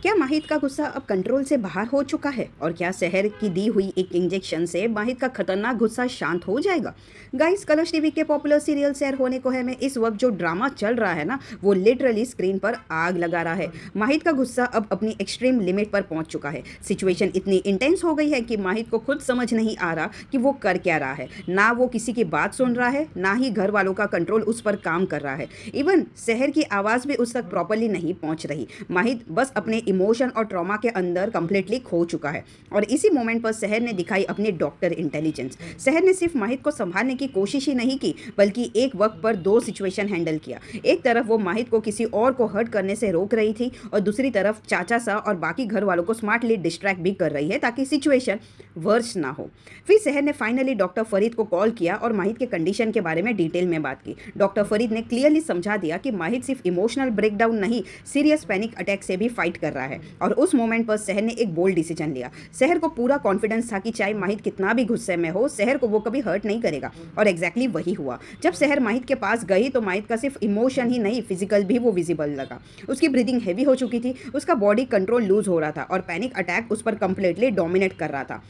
क्या माहिद का गुस्सा अब कंट्रोल से बाहर हो चुका है और क्या शहर की दी हुई एक इंजेक्शन से माहिद का खतरनाक गुस्सा शांत हो जाएगा? गाइस, कलर्स टीवी के पॉपुलर सीरियल शेयर होने को है में इस वक्त जो ड्रामा चल रहा है ना, वो लिटरली स्क्रीन पर आग लगा रहा है। माहिद का गुस्सा अब अपनी एक्सट्रीम लिमिट पर पहुंच चुका है। सिचुएशन इतनी इंटेंस हो गई है कि माहिद को खुद समझ नहीं आ रहा कि वो कर क्या रहा है। ना वो किसी की बात सुन रहा है, ना ही घर वालों का कंट्रोल उस पर काम कर रहा है। इवन शहर की आवाज़ भी उस तक प्रॉपरली नहीं पहुंच रही। माहिद बस अपने इमोशन और ट्रॉमा के अंदर कंप्लीटली खो चुका है। और इसी मोमेंट पर शहर ने दिखाई अपनी डॉक्टर इंटेलिजेंस। शहर ने सिर्फ माहिद को संभालने की कोशिश ही नहीं की, बल्कि एक वक्त पर दो सिचुएशन हैंडल किया। एक तरफ वो माहिद को किसी और को हर्ट करने से रोक रही थी और दूसरी तरफ चाचा सा और बाकी घर वालों को स्मार्टली डिस्ट्रैक्ट भी कर रही है ताकि सिचुएशन वर्स ना हो। फिर शहर ने फाइनली डॉक्टर फरीद को कॉल किया और माहिद के कंडीशन के बारे में डिटेल में बात की। डॉक्टर फरीद ने क्लियरली समझा दिया कि माहिद सिर्फ इमोशनल ब्रेकडाउन नहीं, सीरियस पैनिक अटैक से भी फाइट कर रहा है। और उस मोमेंट पर शहर ने एक बोल्ड डिसीजन लिया। शहर को पूरा कॉन्फिडेंस था कि चाहे माहिद कितना भी गुस्से में हो, शहर को वो कभी हर्ट नहीं करेगा। और एग्जैक्टली वही हुआ। जब शहर माहिद के पास गई तो माहिद का सिर्फ इमोशन ही नहीं, फिजिकल भी वो विजिबल लगा। उसकी ब्रीदिंग हैवी हो चुकी थी, उसका बॉडी कंट्रोल लूज हो रहा था और पैनिक अटैक उस पर कंप्लीटली डोमिनेट कर रहा था।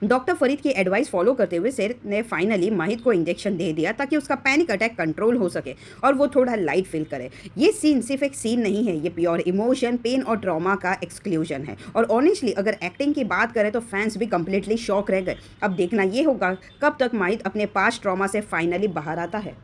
डॉक्टर फरीद की एडवाइस फॉलो करते हुए शेर ने फाइनली माहिद को इंजेक्शन दे दिया ताकि उसका पैनिक अटैक कंट्रोल हो सके और वो थोड़ा लाइट फील करे। ये सीन सिर्फ एक सीन नहीं है, ये प्योर इमोशन, पेन और ट्रॉमा का एक्सक्लूजन है। और ऑनेस्टली अगर एक्टिंग की बात करें तो फैंस भी कंप्लीटली शॉक रह गए। अब देखना ये होगा कब तक माहिद अपने पास्ट ट्रॉमा से फाइनली बाहर आता है।